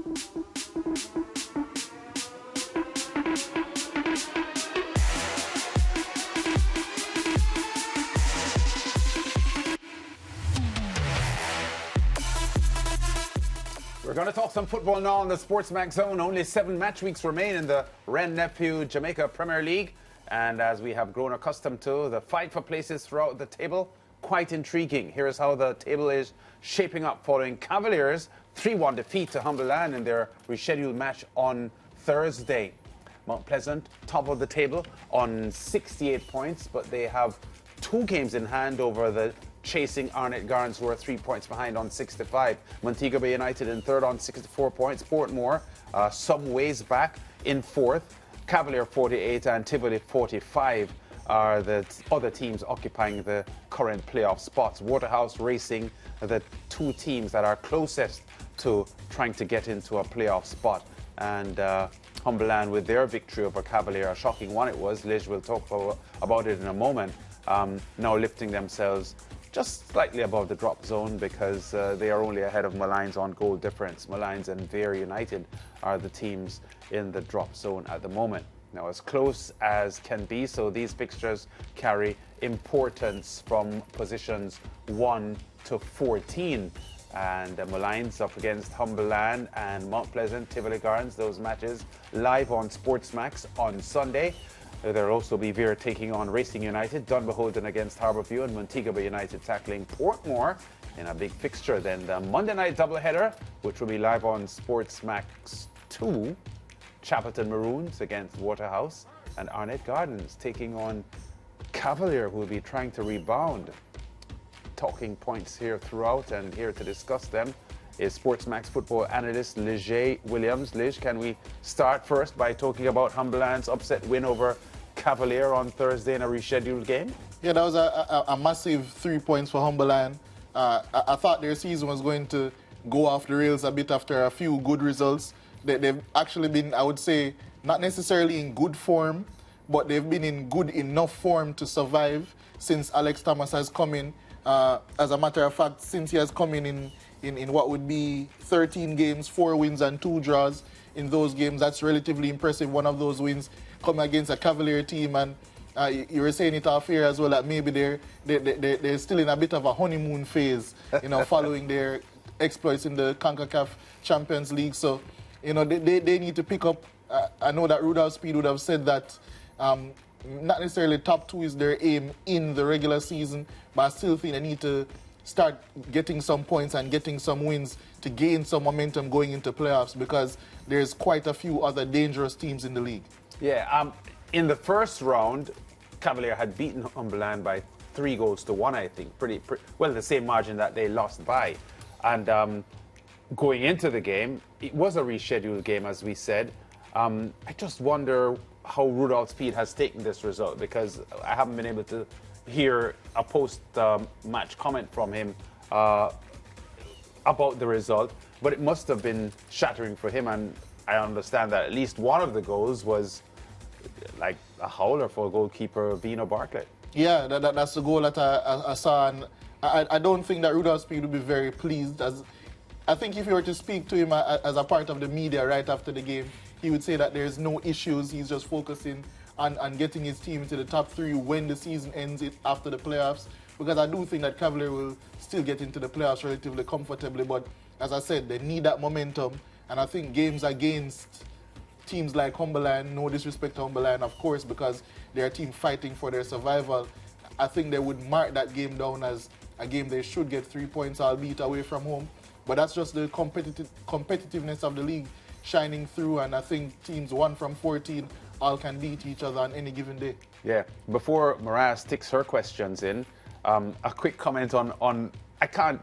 We're going to talk some football now on the SportsMax Zone. Only 7 match weeks remain in the Wren-Nephew Jamaica Premier League. And as we have grown accustomed to, the fight for places throughout the table, quite intriguing. Here's how the table is shaping up following Cavaliers' 3-1 defeat to Humberland in their rescheduled match on Thursday. Mount Pleasant, top of the table on 68 points, but they have 2 games in hand over the chasing Arnett Gardens, who are 3 points behind on 65. Montego Bay United in third on 64 points. Portmore some ways back in fourth. Cavalier 48 and Tivoli 45 are the other teams occupying the current playoff spots. Waterhouse Racing, the 2 teams that are closest to trying to get into a playoff spot. And Humberland, with their victory over Cavalier, a shocking one it was. Liz will talk about it in a moment. Now lifting themselves just slightly above the drop zone because they are only ahead of Malines on goal difference. Malines and Vere United are the teams in the drop zone at the moment. Now, as close as can be, so these fixtures carry importance from positions 1 to 14. And Malines up against Humberland and Mount Pleasant, Tivoli Gardens, those matches live on SportsMax on Sunday. There will also be Vere taking on Racing United, Dunbeholden against Harbourview, and Montego Bay United tackling Portmore in a big fixture. Then the Monday night doubleheader, which will be live on SportsMax 2, Chapelton Maroons against Waterhouse, and Arnett Gardens taking on Cavalier, who will be trying to rebound. Talking points here throughout, and here to discuss them is SportsMax football analyst Lige Williams. Lige, can we start first by talking about Humberland's upset win over Cavalier on Thursday in a rescheduled game? Yeah, that was a massive 3 points for Humberland. I thought their season was going to go off the rails a bit after a few good results. They've actually been, I would say, not necessarily in good form, but they've been in good enough form to survive since Alex Thomas has come in. As a matter of fact, since he has come in what would be 13 games, 4 wins and 2 draws in those games, that's relatively impressive. One of those wins coming against a Cavalier team, and you were saying it off air as well, that maybe they're still in a bit of a honeymoon phase, following their exploits in the CONCACAF Champions League. So, they need to pick up. I know that Rudolph Speed would have said that not necessarily top 2 is their aim in the regular season, but I still think they need to start getting some points and getting some wins to gain some momentum going into playoffs, because there's quite a few other dangerous teams in the league. Yeah, in the first round, Cavalier had beaten Humberland by 3-1, I think. Pretty well, the same margin that they lost by. And going into the game, it was a rescheduled game, as we said. I just wonder how Rudolph Speed has taken this result, because I haven't been able to hear a post-match comment from him about the result, but it must have been shattering for him, and I understand that at least one of the goals was like a howler for goalkeeper Vino Bartlett. Yeah, that's the goal that I saw, and I don't think that Rudolph Speed would be very pleased. As I think if you were to speak to him as a part of the media right after the game, he would say that there's no issues. He's just focusing on getting his team into the top 3 when the season ends after the playoffs. Because I do think that Cavalier will still get into the playoffs relatively comfortably. But as I said, they need that momentum. And I think games against teams like Humberland, no disrespect to Humberland, of course, because they're a team fighting for their survival, I think they would mark that game down as a game they should get 3 points, albeit away from home. But that's just the competitiveness of the league shining through, and I think teams 1 from 14 all can beat each other on any given day. Yeah. Before Maraz sticks her questions in, a quick comment on I can't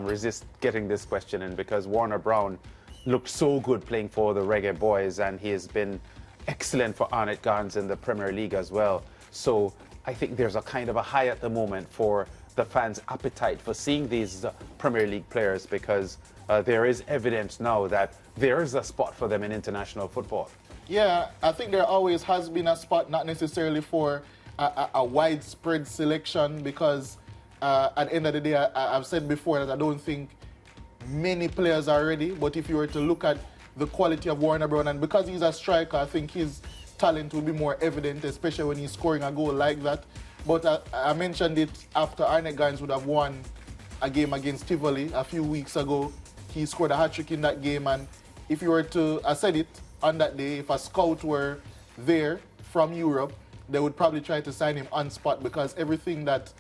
resist getting this question in, because Warner Brown looked so good playing for the Reggae Boys, and he has been excellent for Arnett Gardens in the Premier League as well. So I think there's a kind of a high at the moment for the fans' appetite for seeing these Premier League players, because there is evidence now that there is a spot for them in international football. Yeah, I think there always has been a spot, not necessarily for a widespread selection, because at the end of the day, I've said before that I don't think many players already, but if you were to look at the quality of Warner Brown, and because he's a striker, I think his talent will be more evident, especially when he's scoring a goal like that. But I mentioned it after Arnett Gines would have won a game against Tivoli a few weeks ago. He scored a hat-trick in that game, and if you were to, I said it on that day, if a scout were there from Europe, they would probably try to sign him on spot, because everything that,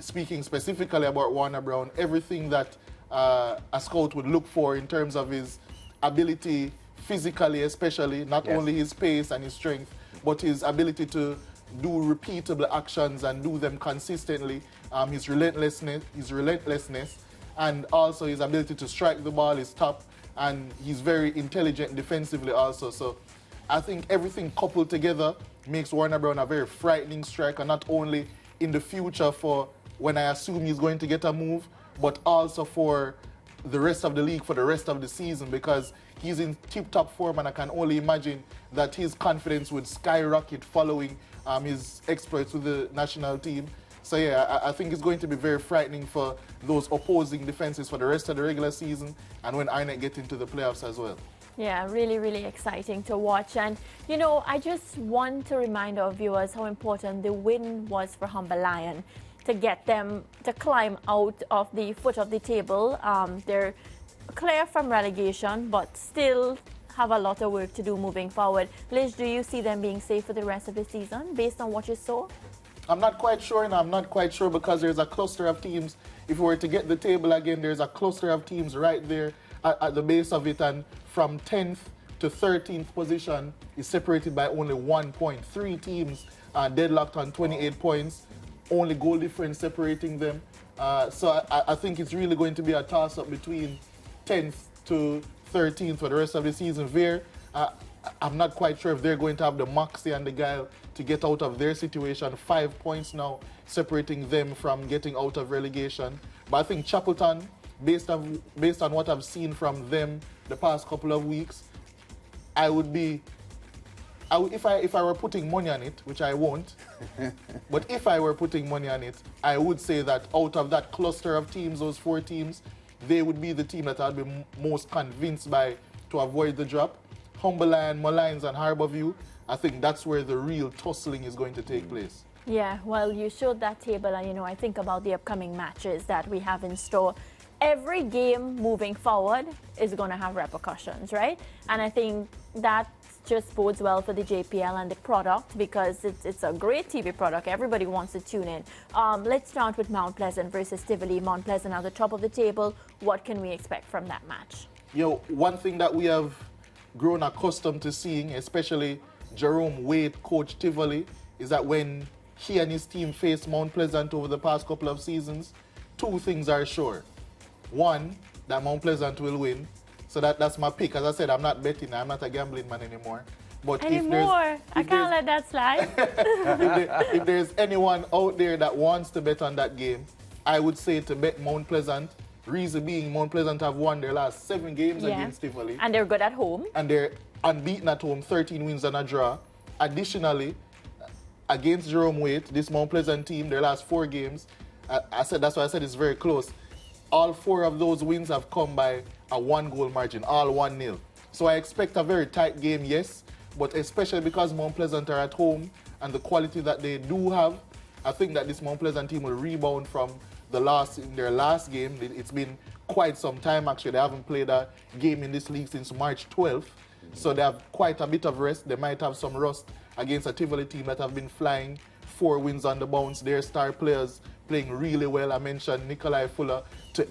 speaking specifically about Warner Brown, everything that a scout would look for in terms of his ability physically, especially, not only his pace and his strength, but his ability to do repeatable actions and do them consistently, his relentlessness, and also his ability to strike the ball is top, and he's very intelligent defensively also. So I think everything coupled together makes Warner Brown a very frightening striker, not only in the future for when I assume he's going to get a move, but also for the rest of the league, for the rest of the season, because he's in tip-top form, and I can only imagine that his confidence would skyrocket following his exploits with the national team. So yeah, I think it's going to be very frightening for those opposing defenses for the rest of the regular season, and when Arnett get into the playoffs as well. Yeah, really, really exciting to watch. And, you know, I just want to remind our viewers how important the win was for Humber Lion to get them to climb out of the foot of the table. They're clear from relegation, but still have a lot of work to do moving forward. Liz, do you see them being safe for the rest of the season based on what you saw? I'm not quite sure, and I'm not quite sure because there's a cluster of teams. If we were to get the table again, there's a cluster of teams right there at the base of it, and from 10th to 13th position is separated by only 1 point. 3 teams deadlocked on 28 points, only goal difference separating them. So I think it's really going to be a toss-up between 10th to 13th for the rest of the season. Vere, I'm not quite sure if they're going to have the moxie and the guile to get out of their situation. 5 points now separating them from getting out of relegation. But I think Chapelton, based on what I've seen from them the past couple of weeks, if I were putting money on it, which I won't, but if I were putting money on it, I would say that out of that cluster of teams, those 4 teams, they would be the team that I'd be most convinced by to avoid the drop. Humber Lion, Malines, and Harbourview, I think that's where the real tussling is going to take place. Yeah, well, you showed that table, and, you know, I think about the upcoming matches that we have in store. Every game moving forward is going to have repercussions, right? And I think that just bodes well for the JPL and the product, because it's a great TV product. Everybody wants to tune in. Let's start with Mount Pleasant versus Tivoli. Mount Pleasant at the top of the table. What can we expect from that match? One thing that we have grown accustomed to seeing, especially Jerome Waite, coach Tivoli, is that when he and his team face Mount Pleasant over the past couple of seasons, 2 things are sure. 1, that Mount Pleasant will win. So that's my pick. As I said, I'm not betting. I'm not a gambling man anymore. But I can't let that slide. if there's anyone out there that wants to bet on that game, I would say to bet Mount Pleasant. Reason being, Mount Pleasant have won their last 7 games against Tivoli. And they're good at home. And they're unbeaten at home, 13 wins and a draw. Additionally, against Jerome Waite, this Mount Pleasant team, their last 4 games, that's why I said it's very close. All 4 of those wins have come by a 1-goal margin, all 1-0. So I expect a very tight game, yes, but especially because Mount Pleasant are at home and the quality that they do have, I think that this Mount Pleasant team will rebound from in their last game. It's been quite some time, actually. They haven't played a game in this league since March 12th, so they have quite a bit of rest. They might have some rust against a Tivoli team that have been flying, 4 wins on the bounce. Their star players playing really well. I mentioned Nikolai Fuller to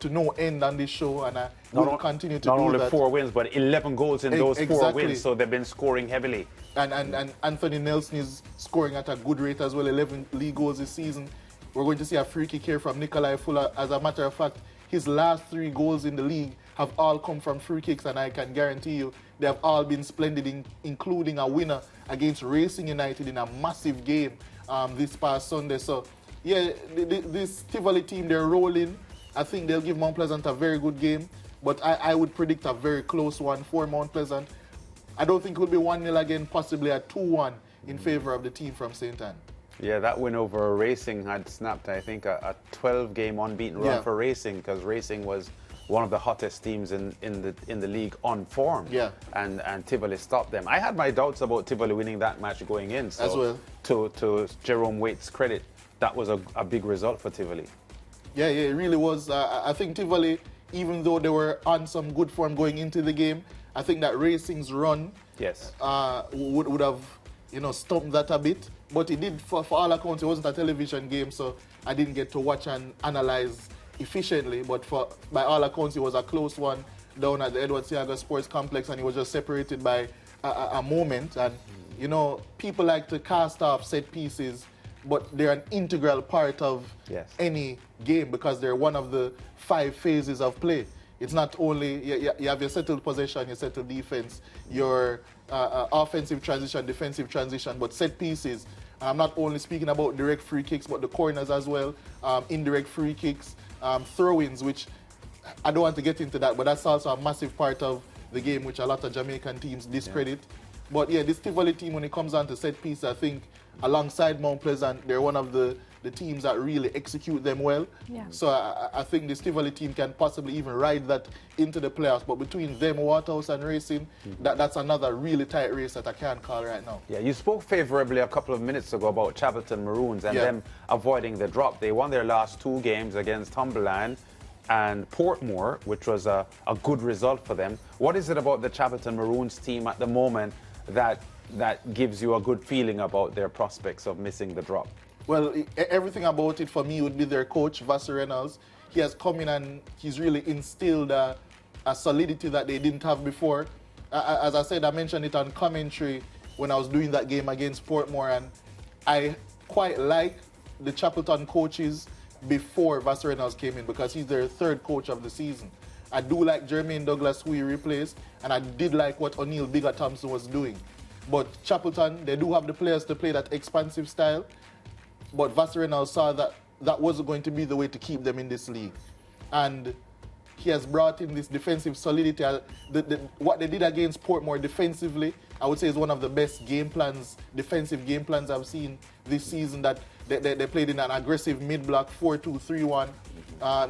no end on this show, and I will continue to do that. Not only 4 wins, but 11 goals in those 4 wins, so they've been scoring heavily. And Anthony Nelson is scoring at a good rate as well, 11 league goals this season. We're going to see a free kick here from Nikolai Fuller. As a matter of fact, his last 3 goals in the league have all come from free kicks, and I can guarantee you they have all been splendid, including a winner against Racing United in a massive game this past Sunday. So, yeah, this Tivoli team, they're rolling. I think they'll give Mount Pleasant a very good game, but I would predict a very close one for Mount Pleasant. I don't think it will be 1-0 again, possibly a 2-1 in favor of the team from St. Anne. Yeah, that win over Racing had snapped, I think, a 12-game unbeaten run for Racing, because Racing was one of the hottest teams in the league on form. Yeah. And Tivoli stopped them. I had my doubts about Tivoli winning that match going in. So as well. To Jerome Waite's credit, that was a big result for Tivoli. Yeah, it really was. I think Tivoli, even though they were on some good form going into the game, I think that Racing's run would have, stumped that a bit. But it did, for all accounts, it wasn't a television game, so I didn't get to watch and analyze efficiently. But by all accounts, it was a close one down at the Edward Seaga Sports Complex, and it was just separated by a moment. And, people like to cast off set pieces, but they're an integral part of any game because they're one of the 5 phases of play. It's not only, you have your settled possession, your settled defense, your offensive transition, defensive transition, but set pieces. I'm not only speaking about direct free kicks, but the corners as well, indirect free kicks, throw-ins, which I don't want to get into that, but that's also a massive part of the game, which a lot of Jamaican teams discredit. But yeah, this Tivoli team, when it comes down to set piece, I think alongside Mount Pleasant, they're one of the teams that really execute them well. Yeah. So I think this Tivoli team can possibly even ride that into the playoffs. But between them, Waterhouse and Racing, that's another really tight race that I can't call right now. Yeah, you spoke favorably a couple of minutes ago about Chapelton Maroons and them avoiding the drop. They won their last 2 games against Humberland and Portmore, which was a good result for them. What is it about the Chapelton Maroons team at the moment that gives you a good feeling about their prospects of missing the drop? Well, everything about it for me would be their coach, Vassar Reynolds. He has come in and he's really instilled a solidity that they didn't have before. As I said, I mentioned it on commentary when I was doing that game against Portmore, and I quite like the Chapelton coaches before Vassar Reynolds came in because he's their 3rd coach of the season. I do like Jermaine Douglas, who he replaced, and I did like what O'Neill Bigger Thompson was doing. But Chapelton, they do have the players to play that expansive style. But Vassar Reynolds saw that that wasn't going to be the way to keep them in this league. And he has brought in this defensive solidity. What they did against Portmore defensively, I would say is one of the best game plans, defensive game plans I've seen this season. That they played in an aggressive mid-block 4-2-3-1.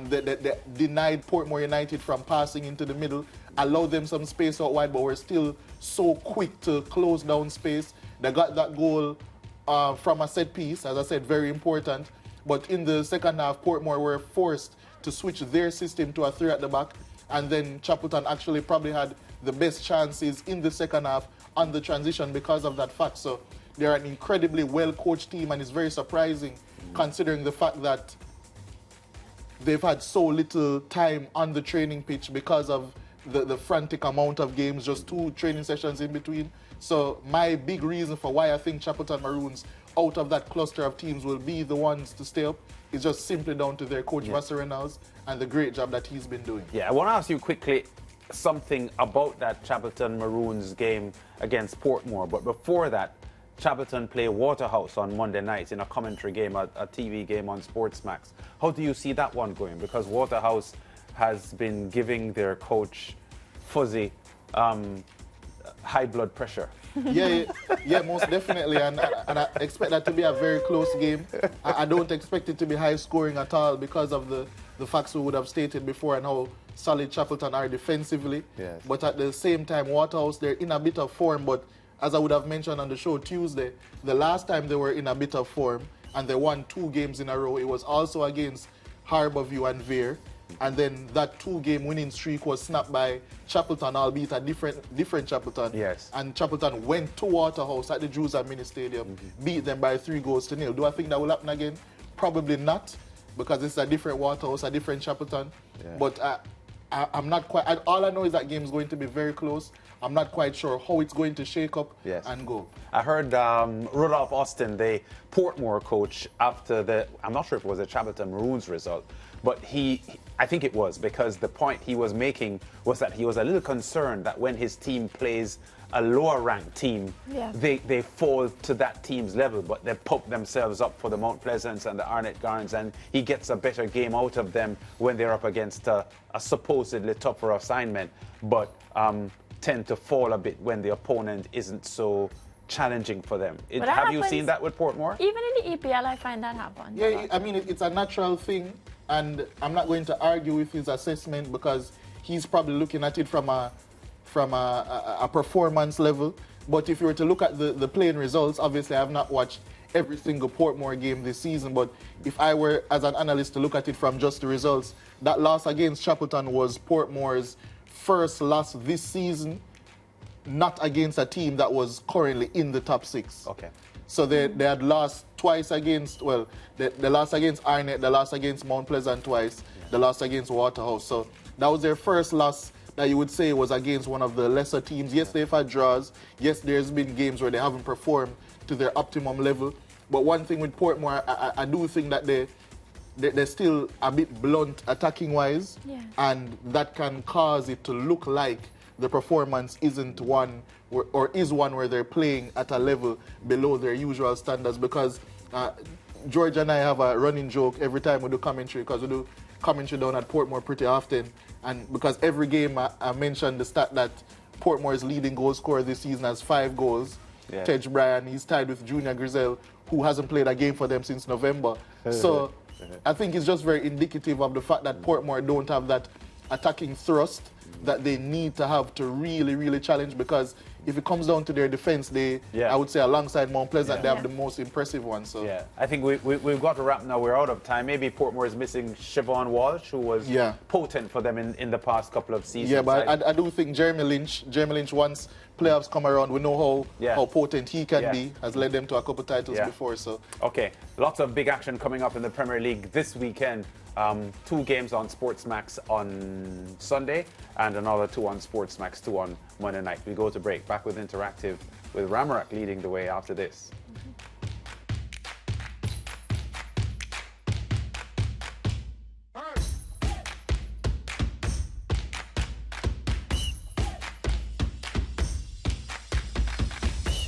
They denied Portmore United from passing into the middle, allowed them some space out wide, but were still so quick to close down space. They got that goal from a set piece, as I said, very important. But in the second half, Portmore were forced to switch their system to a 3 at the back, and then Chapelton actually probably had the best chances in the second half on the transition because of that fact. So they're an incredibly well-coached team, and it's very surprising considering the fact that they've had so little time on the training pitch because of the frantic amount of games, just 2 training sessions in between. So my big reason for why I think Chapelton Maroons, out of that cluster of teams, will be the ones to stay up is just simply down to their coach, Vassar Reynolds, and the great job that he's been doing. Yeah, I want to ask you quickly something about that Chapelton Maroons game against Portmore. But before that, Chapelton play Waterhouse on Monday night in a commentary game, a TV game on SportsMax. How do you see that one going? Because Waterhouse has been giving their coach, Fuzzy, high blood pressure. Yeah, most definitely, and I expect that to be a very close game. I don't expect it to be high scoring at all because of the facts we would have stated before and how solid Chapelton are defensively. Yes. But at the same time, Waterhouse, they're in a bit of form, but as I would have mentioned on the show Tuesday, the last time they were in a bit of form and they won 2 games in a row, it was also against Harborview and Vere. And then that 2-game winning streak was snapped by Chapelton, albeit a different Chapelton. Yes. And Chapelton went to Waterhouse at the Jews and Mini Stadium, beat them by 3-0. Do I think that will happen again? Probably not, because it's a different Waterhouse, a different Chapelton. Yeah. But I'm not quite. All I know is that game is going to be very close. I'm not quite sure how it's going to shake up and go. I heard Rudolph Austin, the Portmore coach, after I'm not sure if it was a Chapelton Maroons result, but I think it was, because the point he was making was that he was a little concerned that when his team plays a lower ranked team, they fall to that team's level, but they pump themselves up for the Mount Pleasants and the Arnett Garns, and he gets a better game out of them when they're up against a supposedly tougher assignment, but tend to fall a bit when the opponent isn't so challenging for them. Have you seen that with Portmore? Even in the EPL, I find that happen. Yeah, I mean, it's a natural thing and I'm not going to argue with his assessment because he's probably looking at it from a performance level. But if you were to look at the playing results, obviously I have not watched every single Portmore game this season, but if I were, as an analyst, to look at it from just the results, that loss against Chapelton was Portmore's first loss this season, not against a team that was currently in the top 6. Okay. So they had lost twice against, well, they lost against Arnett, they lost against Mount Pleasant twice, they lost against Waterhouse. So that was their first loss that you would say was against one of the lesser teams. Yes, they've had draws. Yes, there's been games where they haven't performed to their optimum level. But one thing with Portmore, I do think that they're still a bit blunt attacking-wise, and that can cause it to look like the performance isn't one, or is one where they're playing at a level below their usual standards. Because George and I have a running joke every time we do commentary, because we do commentary down at Portmore pretty often, and because every game I mentioned the stat that Portmore's leading goal scorer this season has 5 goals. Tej Bryan, he's tied with Junior Grizel, who hasn't played a game for them since November. So I think it's just very indicative of the fact that Portmore don't have that attacking thrust that they need to have to really, really challenge, because if it comes down to their defense, I would say alongside Mount Pleasant, they have the most impressive one. So I think we've got to wrap now. We're out of time. Maybe Portmore is missing Siobhan Walsh, who was potent for them in the past couple of seasons. Yeah, but I do think Jeremy Lynch, once playoffs come around, we know how potent he can be, has led them to a couple titles before. So okay, lots of big action coming up in the Premier League this weekend. 2 games on SportsMax on Sunday and another 2 on SportsMax 2 on Monday night. We go to break. Back with Interactive with Ramarak leading the way after this.